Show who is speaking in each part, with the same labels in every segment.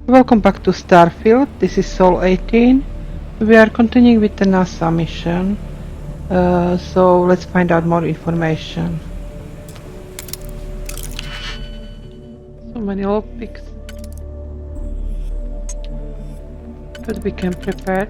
Speaker 1: Welcome back to Starfield. This is Sol 18. We are continuing with the NASA mission. So let's find out more information. So many lockpicks. But we can prepare.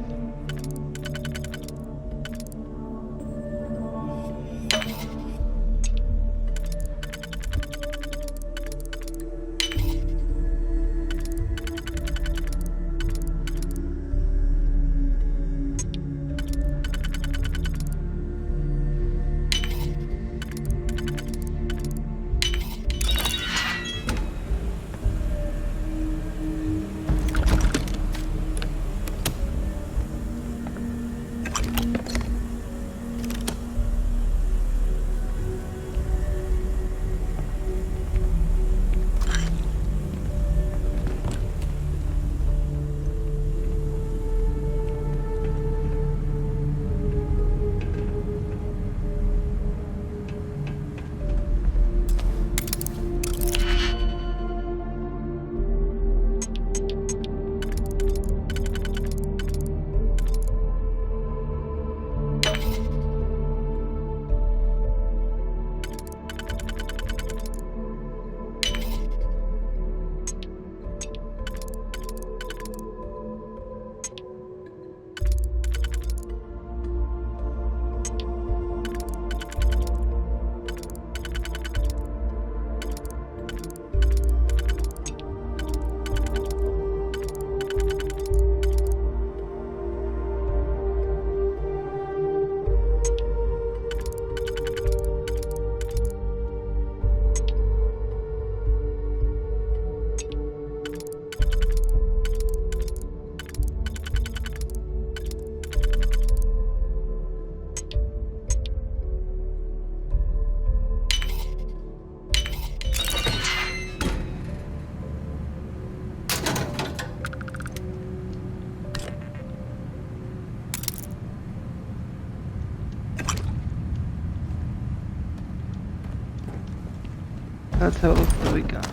Speaker 1: Let's have a look what we got.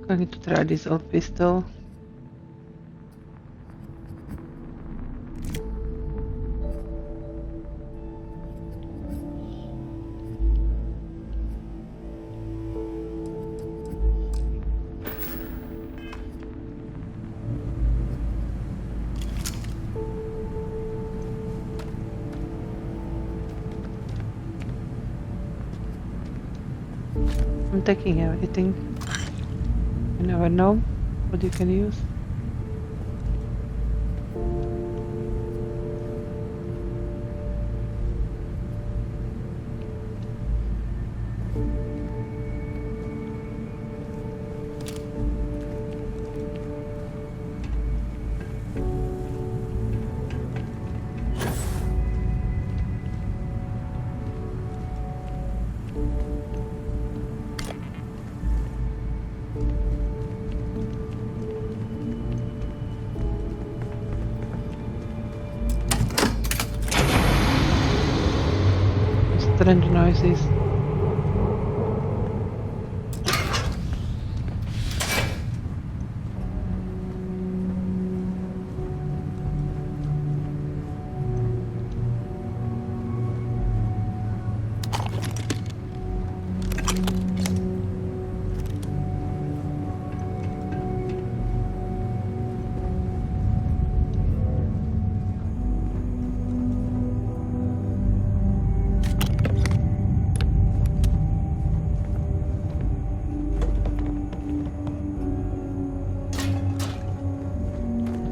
Speaker 1: Going to try this old pistol. I'm taking everything. You never know what you can use. Strange noises.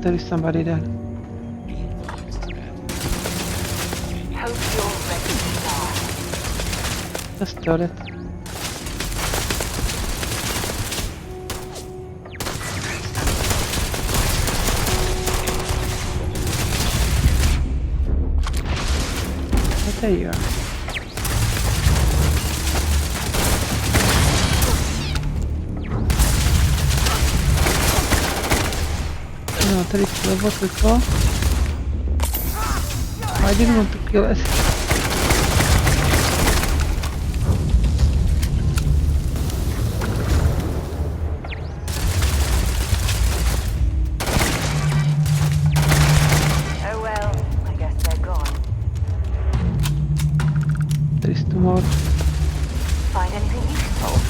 Speaker 1: There is somebody there.
Speaker 2: Hope you're ready to die.
Speaker 1: Just stole it. Oh, there you are. No, tady vlevo triko. I didn't want to kill it.
Speaker 2: Oh well, I guess they're gone.
Speaker 1: There is two more.
Speaker 2: Find anything useful?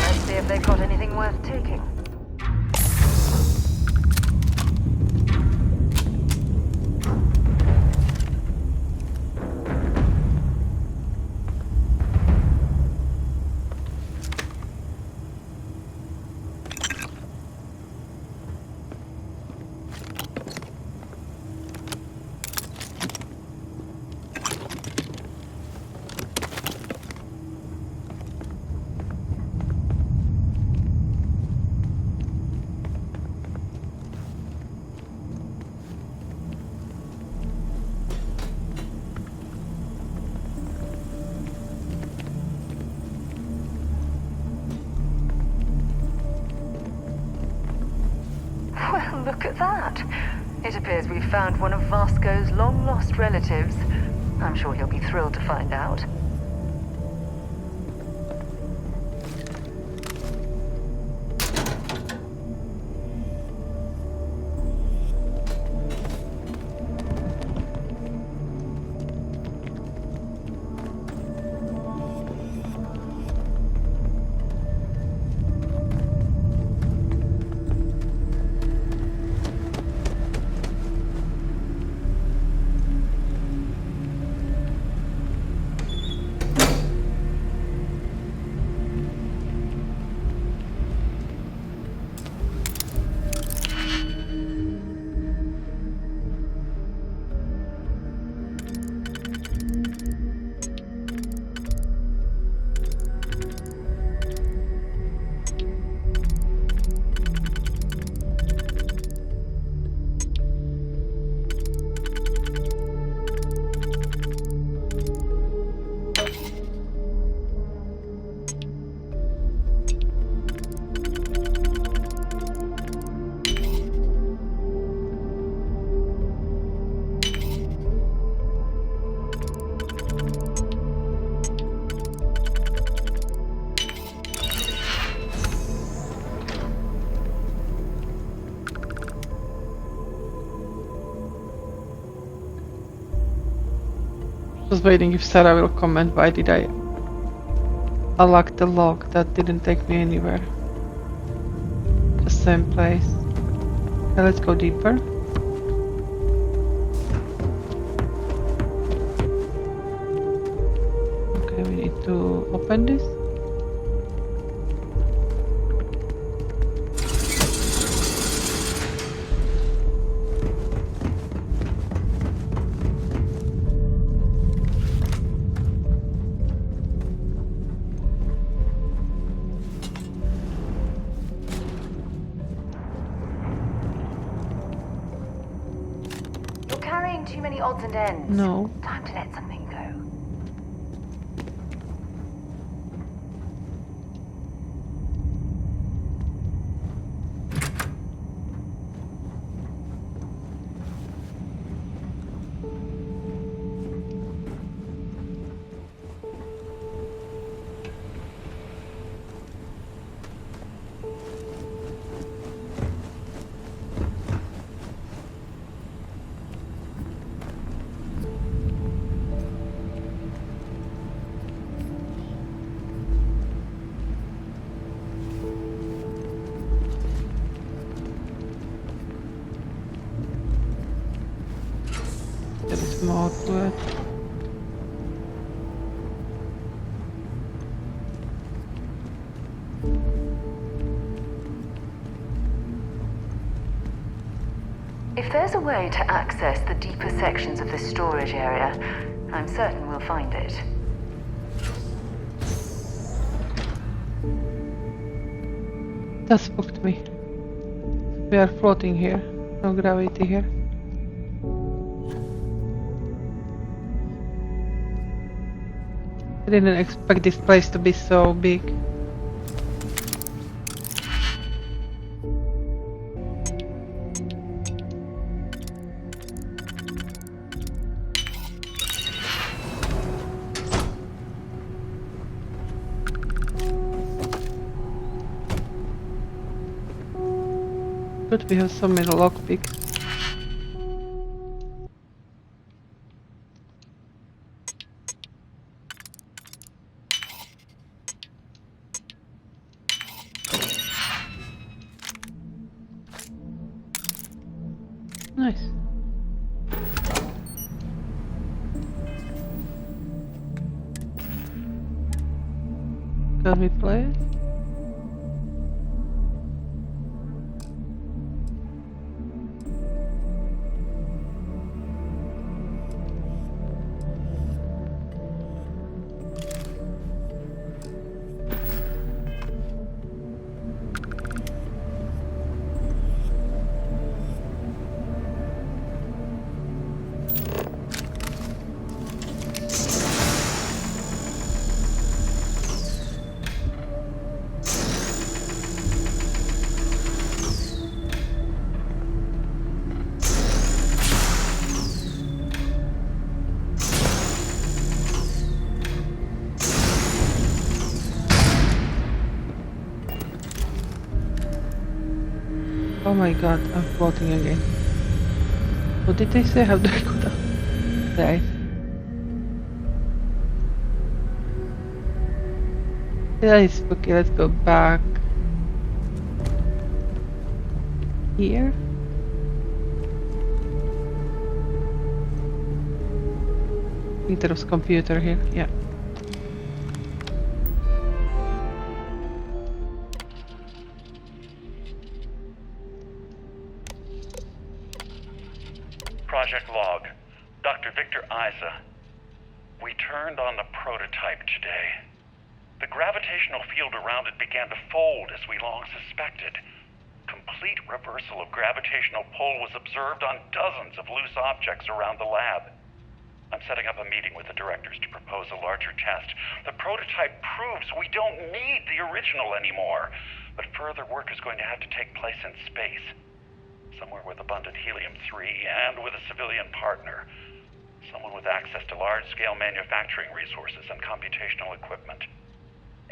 Speaker 2: Let's see if they've got anything worth taking. Well, look at that. It appears we've found one of Vasco's long-lost relatives. I'm sure he'll be thrilled to find out.
Speaker 1: Just waiting if Sarah will comment why did I unlock the log that didn't take me anywhere. The same place. Okay, let's go deeper. Okay, we need to open this.
Speaker 2: Too many odds and ends.
Speaker 1: No.
Speaker 2: Time to let something go.
Speaker 1: There is more to it.
Speaker 2: If there's a way to access the deeper sections of this storage area, I'm certain we'll find it.
Speaker 1: That spooked me. We are floating here. No gravity here. I didn't expect this place to be so big. Good, we have so many lockpicks. Nice. Can we play it? Oh my god, I'm floating again. What did they say? How do I go down? Right. Yeah, it's spooky. Let's go back. Here? I think there was a computer here. Yeah.
Speaker 3: Project log. Dr. Victor Isa. We turned on the prototype today. The gravitational field around it began to fold as we long suspected. Complete reversal of gravitational pull was observed on dozens of loose objects around the lab. I'm setting up a meeting with the directors to propose a larger test. The prototype proves we don't need the original anymore, but further work is going to have to take place in space. Somewhere with abundant helium-3 and with a civilian partner. Someone with access to large-scale manufacturing resources and computational equipment.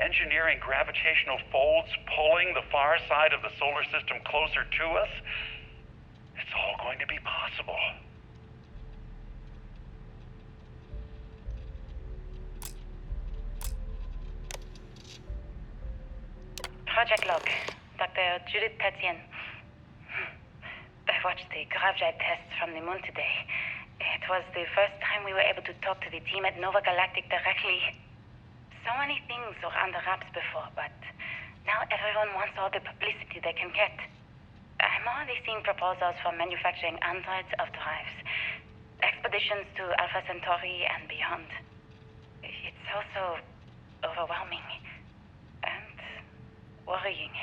Speaker 3: Engineering gravitational folds pulling the far side of the solar system closer to us? It's all going to be possible.
Speaker 4: Project log. Dr. Judith Tatian. I watched the gravjive tests from the moon today. It was the first time we were able to talk to the team at Nova Galactic directly. So many things were under wraps before, but now everyone wants all the publicity they can get. I'm already seeing proposals for manufacturing androids of drives, expeditions to Alpha Centauri and beyond. It's also overwhelming and worrying.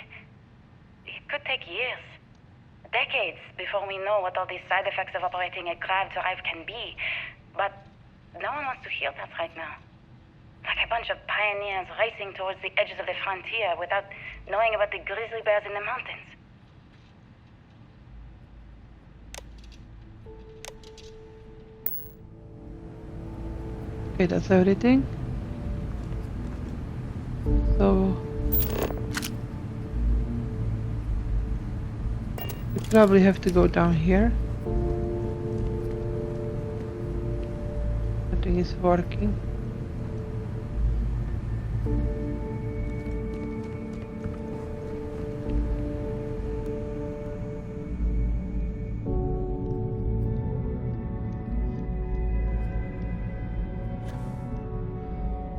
Speaker 4: It could take years. Decades before we know what all the side effects of operating a grav drive can be. But no one wants to hear that right now. Like a bunch of pioneers racing towards the edges of the frontier without knowing about the grizzly bears in the mountains.
Speaker 1: Okay, that's everything. So we probably have to go down here. Nothing is working.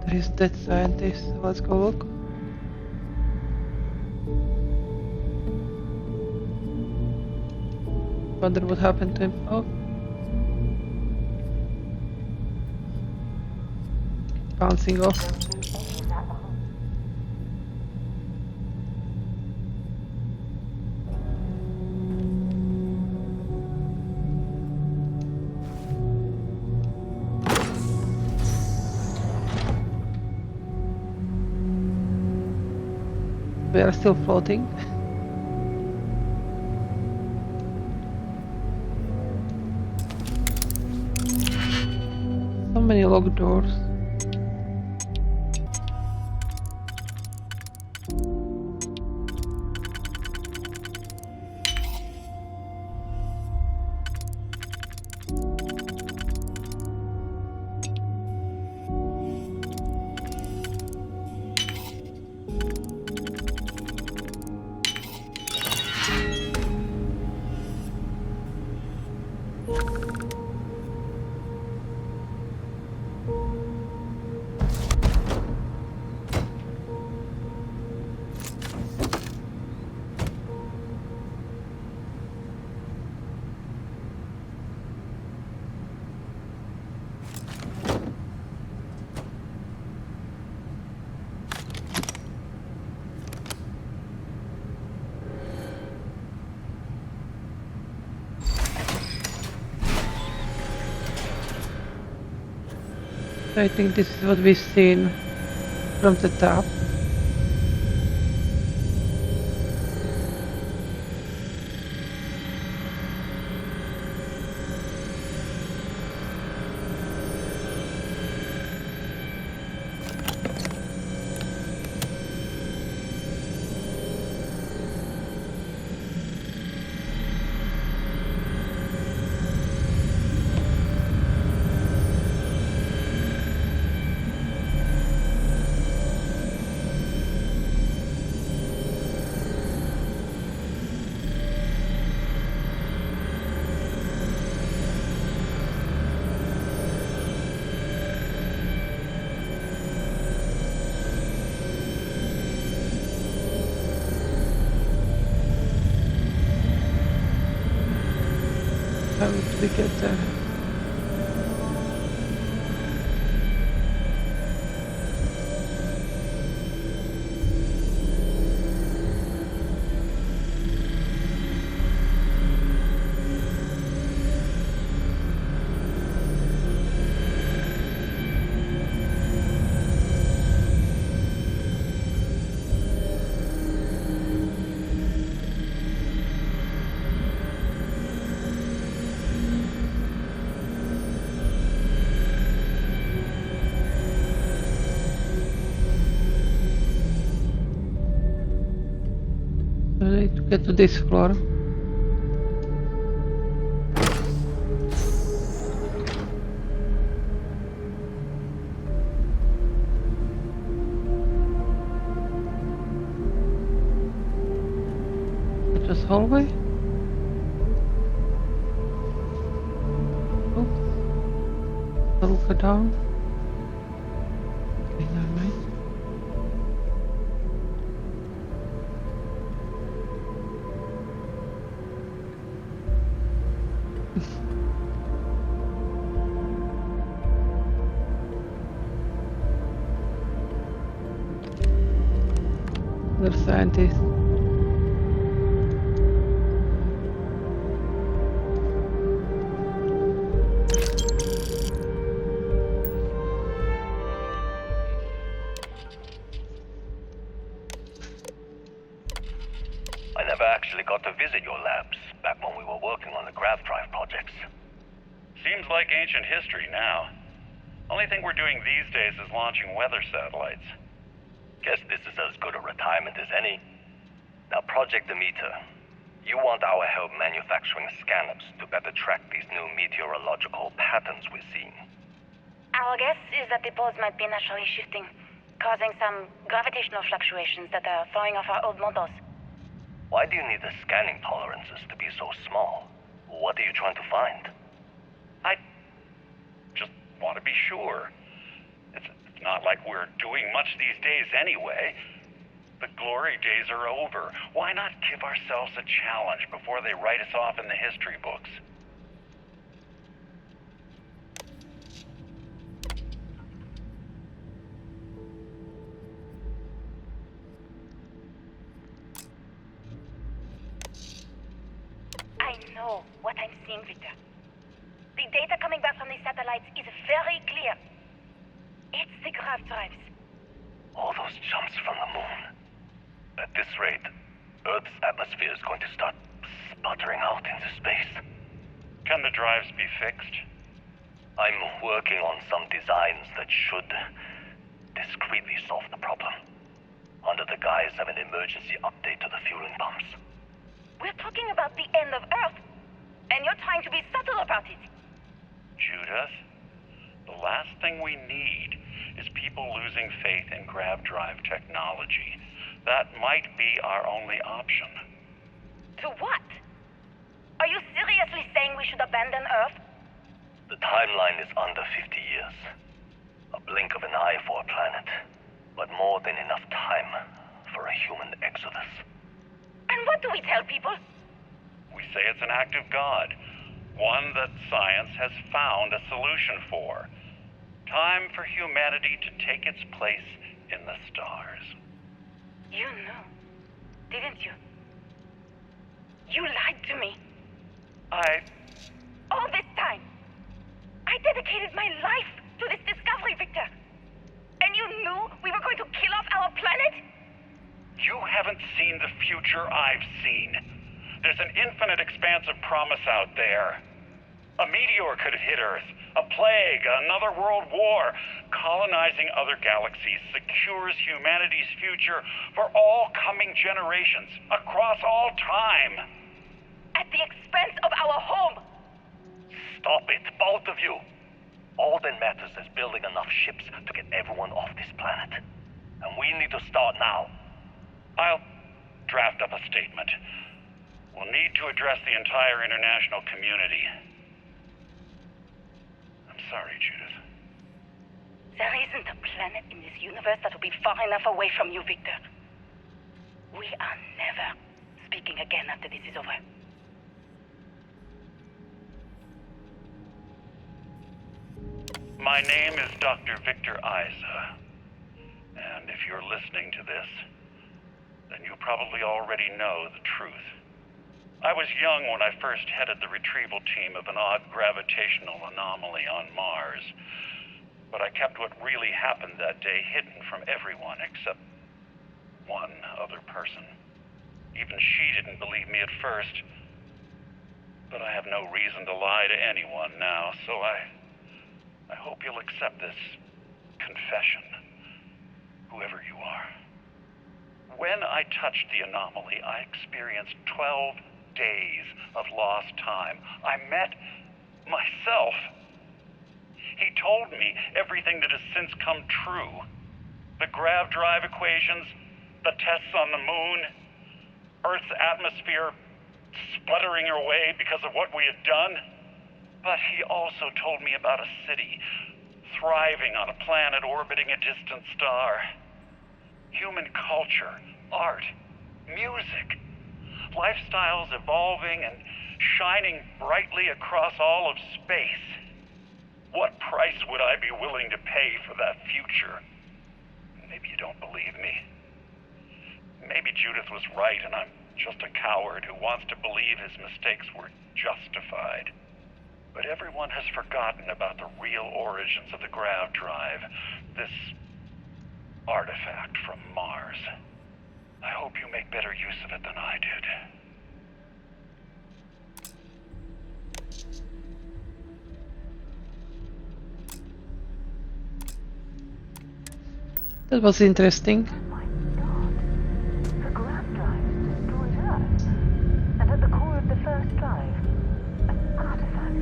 Speaker 1: There is that scientist. Let's go look. Wonder what happened to him. Oh. Bouncing off. we are still floating. So many locked doors. I think this is what we've seen from the top. How did we get there? I need to get to this floor. Just hallway? Oops. Look down. Okay, never mind. They're scientists.
Speaker 5: I never actually got to visit your labs back when we were working on the grav drive projects.
Speaker 3: Seems like ancient history now. Only thing we're doing these days is launching weather satellites.
Speaker 5: Guess this is as good a retirement as any. Now, Project Demeter, you want our help manufacturing scanners to better track these new meteorological patterns we're seeing.
Speaker 4: Our guess is that the poles might be naturally shifting, causing some gravitational fluctuations that are throwing off our old models.
Speaker 5: Why do you need the scanning tolerances to be so small? What are you trying to find?
Speaker 3: I just want to be sure. It's not like we're doing much these days anyway. The glory days are over. Why not give ourselves a challenge before they write us off in the history books?
Speaker 4: I know what I'm seeing, Victor. The data coming back from the satellites is very clear. It's the grav drives.
Speaker 5: All those jumps from the moon. At this rate, Earth's atmosphere is going to start sputtering out into space.
Speaker 3: Can the drives be fixed?
Speaker 5: I'm working on some designs that should discreetly solve the problem, under the guise of an emergency update to the fueling pumps.
Speaker 4: We're talking about the end of Earth, and you're trying to be subtle about it.
Speaker 3: Judith, the last thing we need is people losing faith in grav drive technology. That might be our only option.
Speaker 4: To what? Are you seriously saying we should abandon Earth?
Speaker 5: The timeline is under 50 years. A blink of an eye for a planet, but more than enough time for a human exodus.
Speaker 4: And what do we tell people?
Speaker 3: We say it's an act of God, one that science has found a solution for. Time for humanity to take its place in the stars.
Speaker 4: You knew, didn't you? You lied to me. All this time, I dedicated my life to this discovery, Victor. And you knew we were going to kill off our planet?
Speaker 3: You haven't seen the future I've seen. There's an infinite expanse of promise out there. A meteor could hit Earth, a plague, another world war. Colonizing other galaxies secures humanity's future for all coming generations, across all time.
Speaker 4: At the expense of our home.
Speaker 5: Stop it, both of you. All that matters is building enough ships to get everyone off this planet. And we need to start now.
Speaker 3: I'll draft up a statement. We'll need to address the entire international community. I'm sorry, Judith.
Speaker 4: There isn't a planet in this universe that will be far enough away from you, Victor. We are never speaking again after this is over.
Speaker 3: My name is Dr. Victor Isa. And if you're listening to this, then you probably already know the truth. I was young when I first headed the retrieval team of an odd gravitational anomaly on Mars. But I kept what really happened that day hidden from everyone except one other person. Even she didn't believe me at first. But I have no reason to lie to anyone now, so I hope you'll accept this confession, whoever you are. When I touched the anomaly, I experienced 12 days of lost time. I met myself. He told me everything that has since come true. The grav drive equations, the tests on the moon, Earth's atmosphere sputtering away because of what we had done. But he also told me about a city thriving on a planet orbiting a distant star. Human culture, art, music, lifestyles evolving and shining brightly across all of space. What price would I be willing to pay for that future? Maybe you don't believe me. Maybe Judith was right and I'm just a coward who wants to believe his mistakes were justified. But everyone has forgotten about the real origins of the grav drive, this artifact from Mars. I hope you make better use of it than I did.
Speaker 1: That was interesting.
Speaker 2: My God. The grav drive destroyed Earth. And at the core of the first drive, an artifact.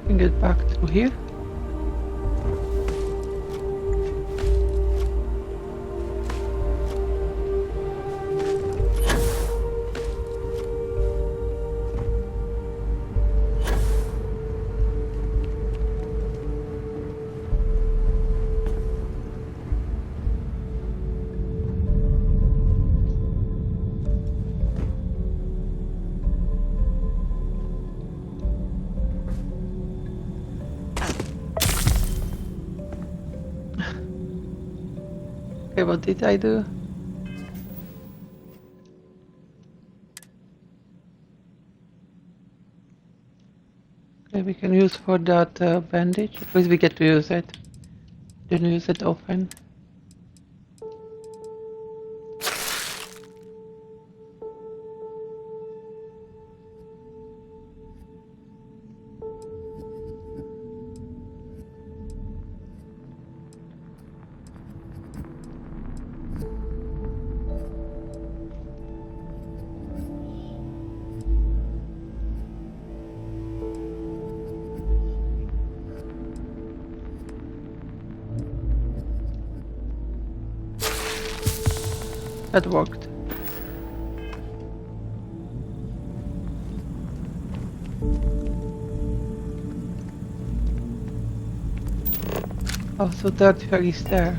Speaker 1: can get back through here. Okay, what did I do? Okay, we can use for that bandage. At least we get to use it. Didn't use it often. That worked. Oh, so that fairy is there.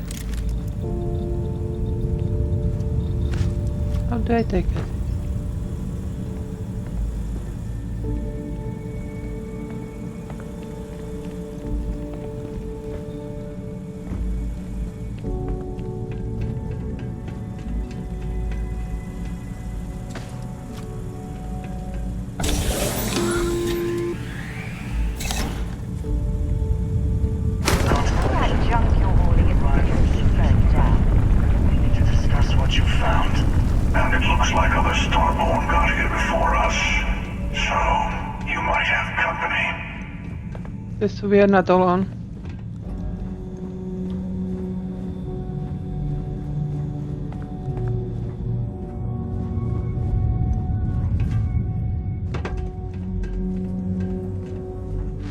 Speaker 1: How do I take it? So we are not alone.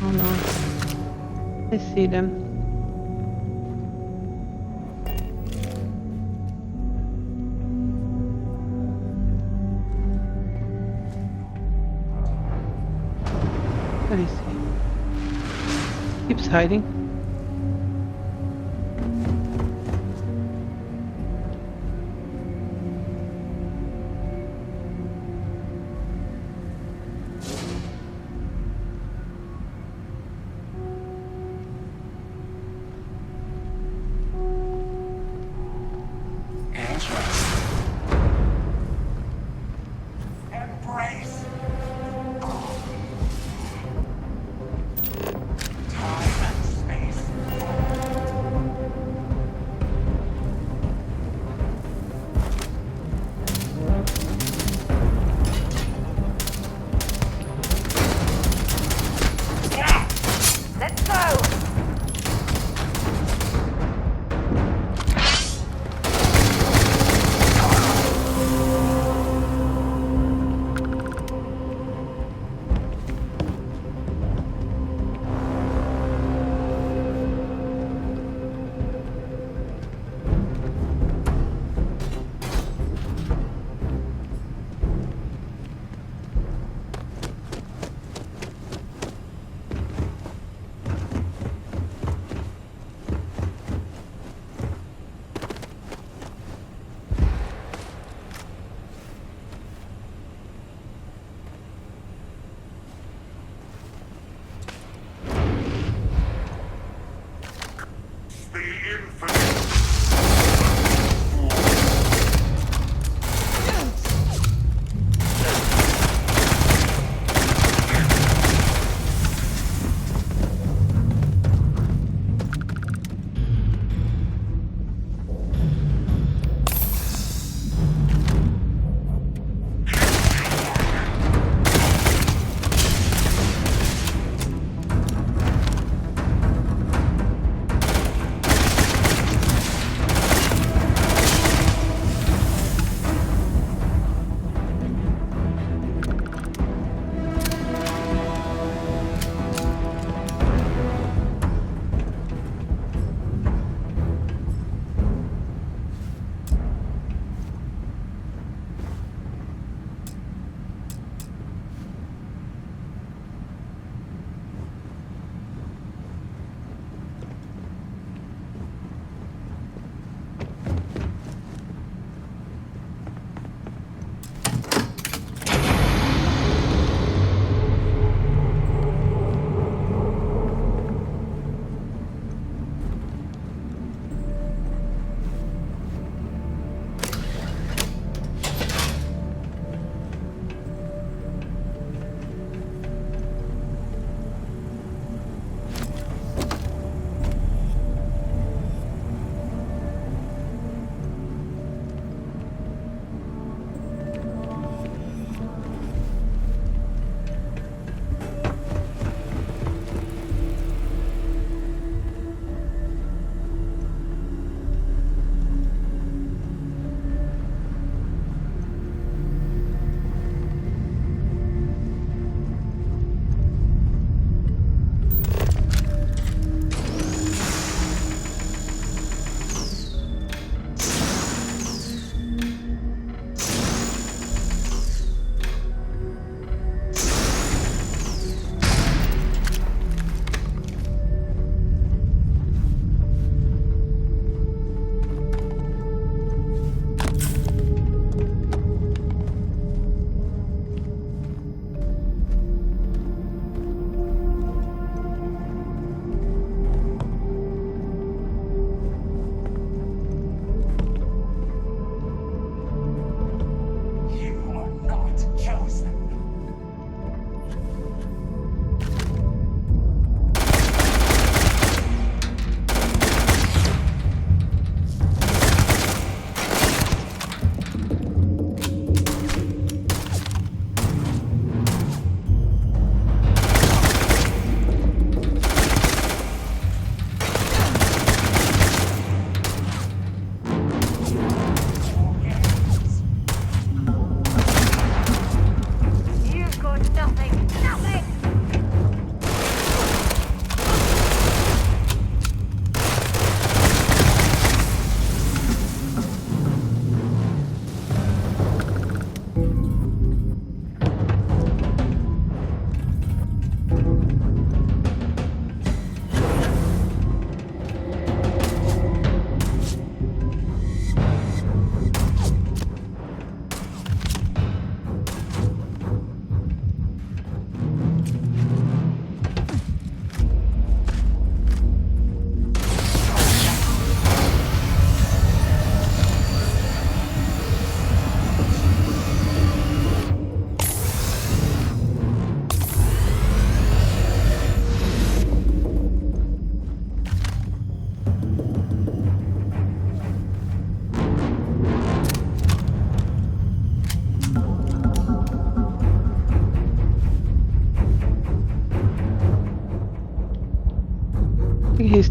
Speaker 1: Oh no. I see them. Where is he? Keeps hiding.
Speaker 6: Embrace. Time and space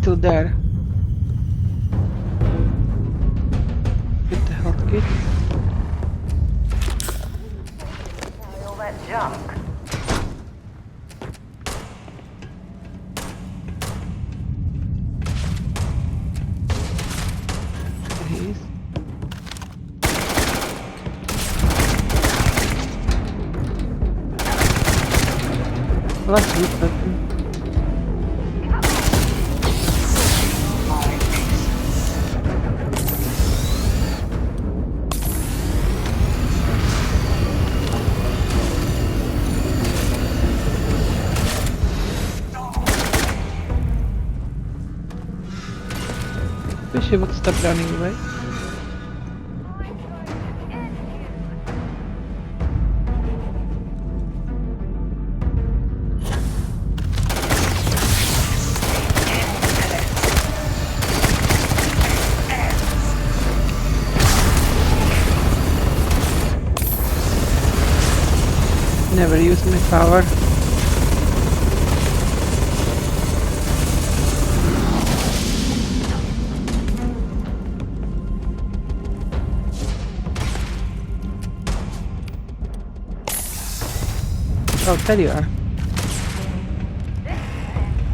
Speaker 1: still there. Get the health kit.
Speaker 2: Carry all that junk.
Speaker 1: There he is. Let's look at him. Wish he would stop running away. Never use my power. Oh, there you are.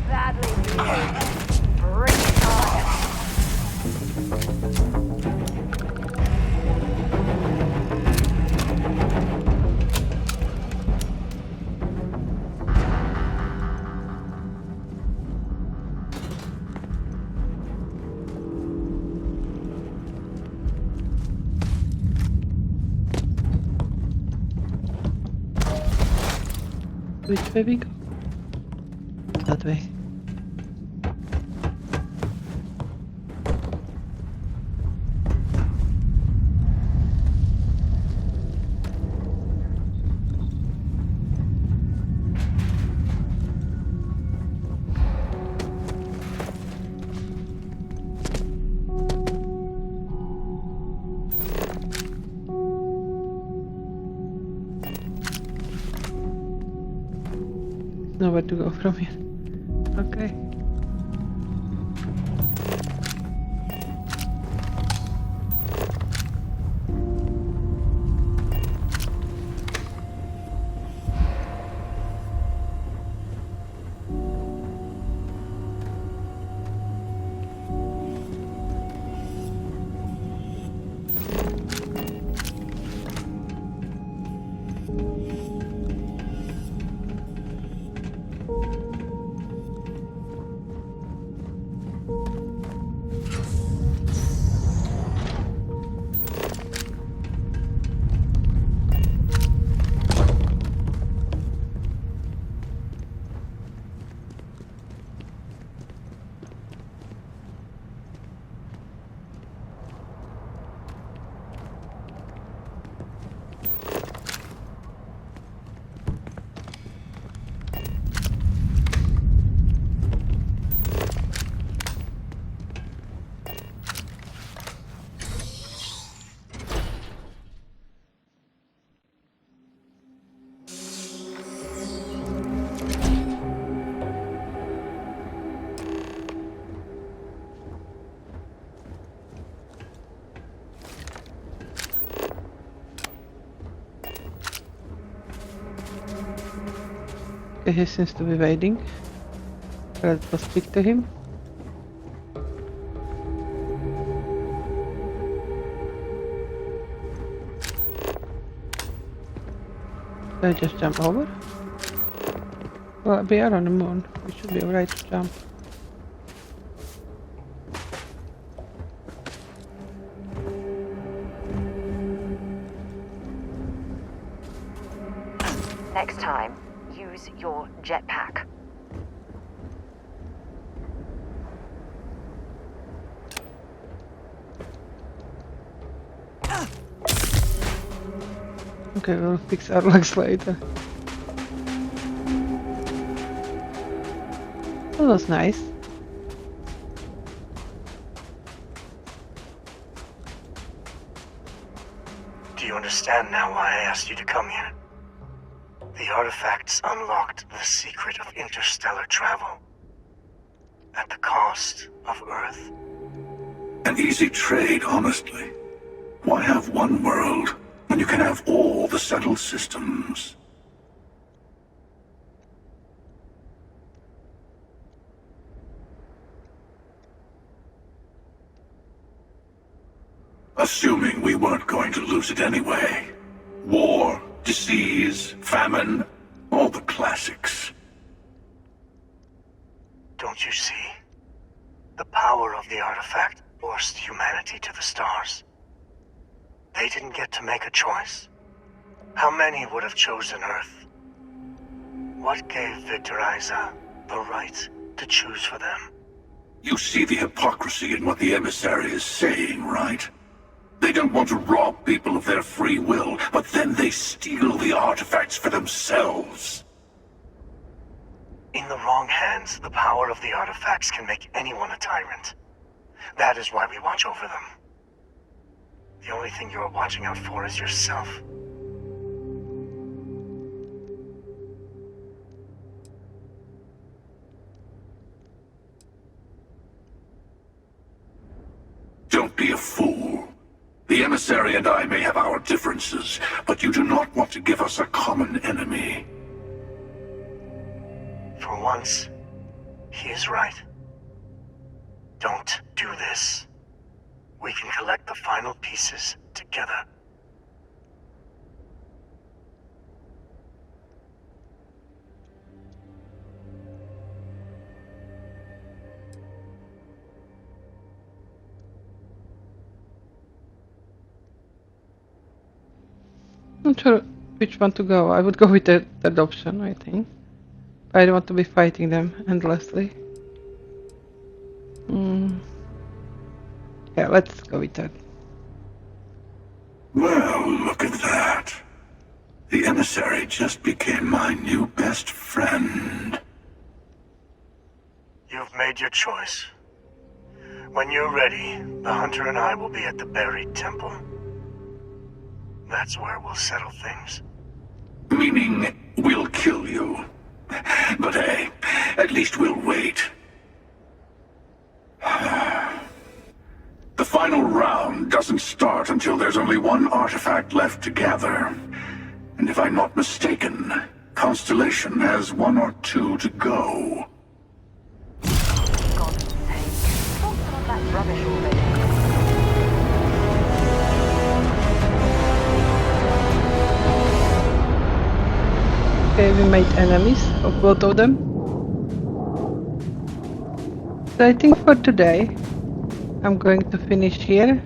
Speaker 2: Badly behaved. Bring it on.
Speaker 1: Which way we go? That way. Nowhere to go from here. Okay. He seems to be waiting. Let's go speak to him. Should I just jump over? Well, we are on the moon. We should be alright to jump.
Speaker 2: Next time, use your jetpack.
Speaker 1: Okay, we'll fix our legs later. That was nice.
Speaker 6: Do you understand now why I asked you to come here? The artifacts unlocked the secret of interstellar travel. at the cost of Earth.
Speaker 7: An easy trade, honestly. Why have one world when you can have all the settled systems? Assuming we weren't going to lose it anyway. War, disease, famine, all the classics.
Speaker 6: Don't you see? The power of the artifact forced humanity to the stars. They didn't get to make a choice. How many would have chosen Earth? What gave Victor Isa the right to choose for them?
Speaker 7: You see the hypocrisy in what the Emissary is saying, right? They don't want to rob people of their free will, but then they steal the artifacts for themselves.
Speaker 6: In the wrong hands, the power of the artifacts can make anyone a tyrant. That is why we watch over them. The only thing you're watching out for is yourself.
Speaker 7: Don't be a fool. The Emissary and I may have our differences, but you do not want to give us a common enemy.
Speaker 6: For once, he is right. Don't do this. We can collect the final pieces together.
Speaker 1: Not sure which one to go. I would go with that option, I think. I don't want to be fighting them endlessly. Yeah, let's go with that.
Speaker 7: Well, look at that. The Emissary just became my new best friend.
Speaker 6: You've made your choice. When you're ready, the Hunter and I will be at the buried temple. That's where we'll settle things.
Speaker 7: Meaning, we'll kill you. But hey, at least we'll wait. The final round doesn't start until there's only one artifact left to gather. And if I'm not mistaken, Constellation has one or two to go.
Speaker 2: God's sake. Stop some of that rubbish already.
Speaker 1: Okay, we made enemies of both of them. So I think for today I'm going to finish here,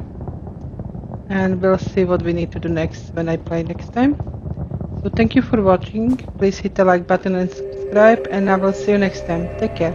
Speaker 1: and we'll see what we need to do next when I play next time. So thank you for watching. Please hit the like button and subscribe, and I will see you next time. Take care.